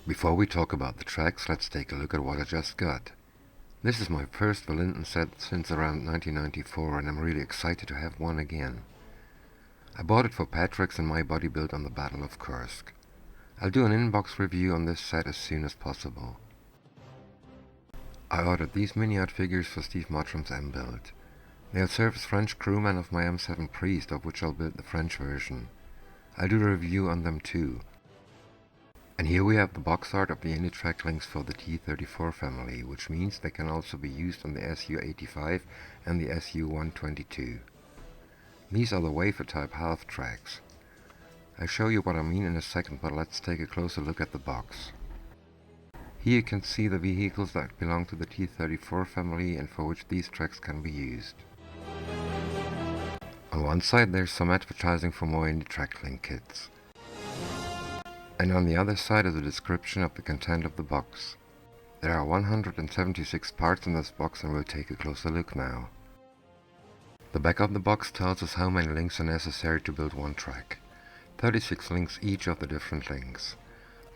Before we talk about the tracks, let's take a look at what I just got. This is my first Valinton set since around 1994 and I'm really excited to have one again. I bought it for Patrick's and my body build on the Battle of Kursk. I'll do an inbox review on this set as soon as possible. I ordered these Miniart figures for Steve Mottram's M-Build. They'll serve as French crewmen of my M7 Priest, of which I'll build the French version. I'll do a review on them too. And here we have the box art of the Unitrack links for the T-34 family, which means they can also be used on the SU-85 and the SU-122. These are the Wafer type Halved tracks. I'll show you what I mean in a second, but let's take a closer look at the box. Here you can see the vehicles that belong to the T-34 family and for which these tracks can be used. On one side there's some advertising for more Unitrack link kits. And on the other side is a description of the content of the box. There are 176 parts in this box and we'll take a closer look now. The back of the box tells us how many links are necessary to build one track. 36 links each of the different links.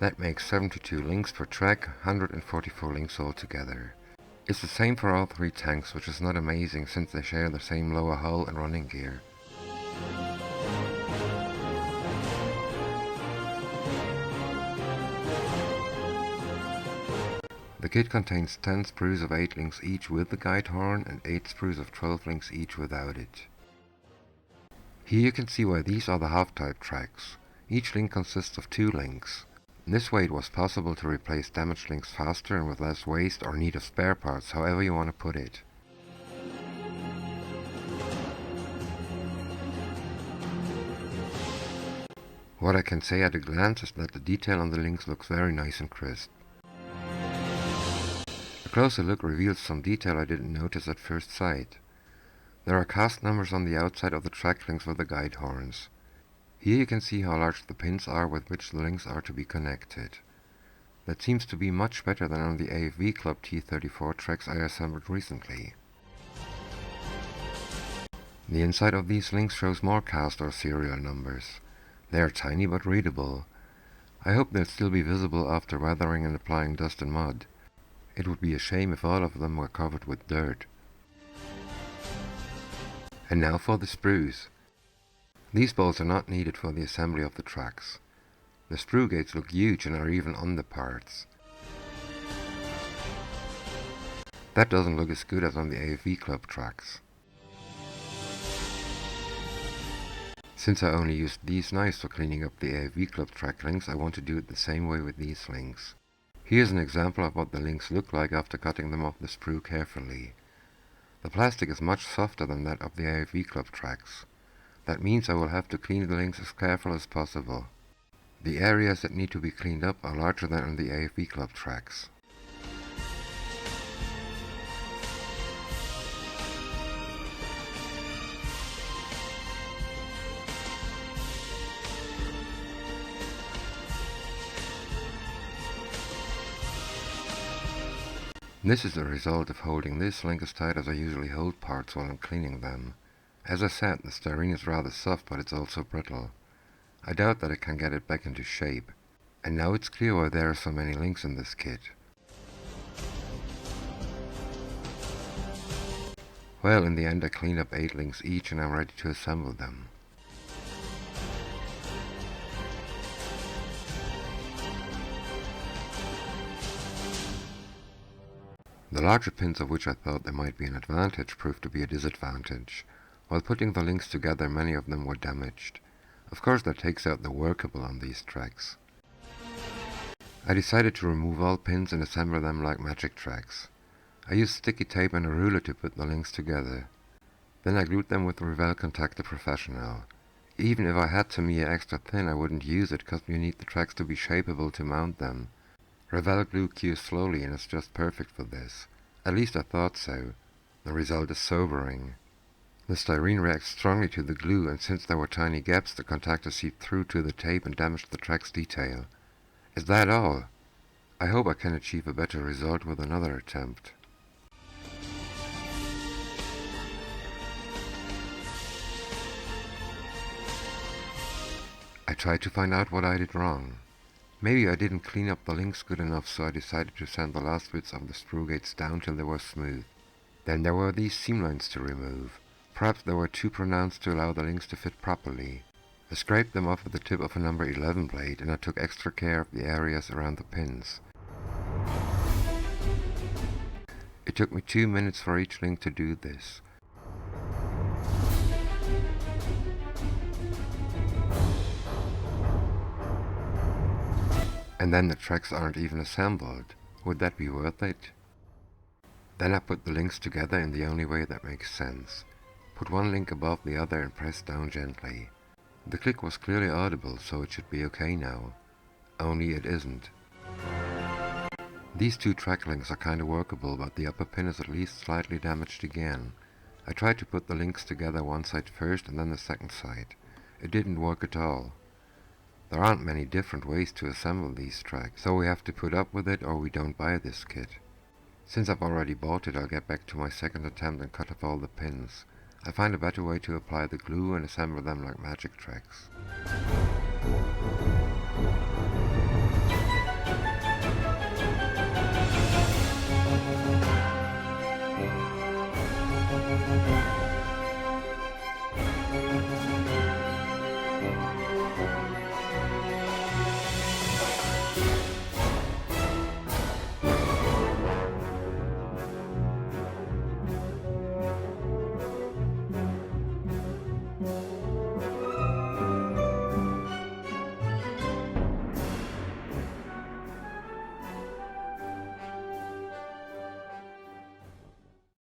That makes 72 links per track, 144 links altogether. It's the same for all three tanks, which is not amazing since they share the same lower hull and running gear. The kit contains 10 sprues of 8 links each with the guide horn and 8 sprues of 12 links each without it. Here you can see why these are the half-type tracks. Each link consists of 2 links. In this way it was possible to replace damaged links faster and with less waste or need of spare parts, however you want to put it. What I can say at a glance is that the detail on the links looks very nice and crisp. A closer look reveals some detail I didn't notice at first sight. There are cast numbers on the outside of the track links with the guide horns. Here you can see how large the pins are with which the links are to be connected. That seems to be much better than on the AFV Club T-34 tracks I assembled recently. The inside of these links shows more cast or serial numbers. They are tiny but readable. I hope they'll still be visible after weathering and applying dust and mud. It would be a shame if all of them were covered with dirt. And now for the sprues. These bolts are not needed for the assembly of the tracks. The sprue gates look huge and are even on the parts. That doesn't look as good as on the AFV Club tracks. Since I only used these knives for cleaning up the AFV Club track links, I want to do it the same way with these links. Here's an example of what the links look like after cutting them off the sprue carefully. The plastic is much softer than that of the AFV Club tracks. That means I will have to clean the links as careful as possible. The areas that need to be cleaned up are larger than on the AFV Club tracks. This is the result of holding this link as tight as I usually hold parts while I'm cleaning them. As I said, the styrene is rather soft, but it's also brittle. I doubt that I can get it back into shape. And now it's clear why there are so many links in this kit. Well, in the end I cleaned up 8 links each and I'm ready to assemble them. The larger pins, of which I thought there might be an advantage, proved to be a disadvantage. While putting the links together, many of them were damaged. Of course that takes out the workable on these tracks. I decided to remove all pins and assemble them like magic tracks. I used sticky tape and a ruler to put the links together. Then I glued them with Revell Contactor Professional. Even if I had Tamiya extra thin, I wouldn't use it because you need the tracks to be shapeable to mount them. Revell glue cures slowly and it's just perfect for this. At least I thought so. The result is sobering. The styrene reacts strongly to the glue, and since there were tiny gaps, the contactor seeped through to the tape and damaged the track's detail. Is that all? I hope I can achieve a better result with another attempt. I tried to find out what I did wrong. Maybe I didn't clean up the links good enough, so I decided to sand the last bits of the screw gates down till they were smooth. Then there were these seam lines to remove. Perhaps they were too pronounced to allow the links to fit properly. I scraped them off with the tip of a number 11 blade, and I took extra care of the areas around the pins. It took me 2 minutes for each link to do this. And then the tracks aren't even assembled. Would that be worth it? Then I put the links together in the only way that makes sense. Put one link above the other and press down gently. The click was clearly audible, so it should be okay now. Only it isn't. These two track links are kinda workable, but the upper pin is at least slightly damaged again. I tried to put the links together one side first and then the second side. It didn't work at all. There aren't many different ways to assemble these tracks, so we have to put up with it or we don't buy this kit. Since I've already bought it, I'll get back to my second attempt and cut off all the pins. I find a better way to apply the glue and assemble them like magic tracks.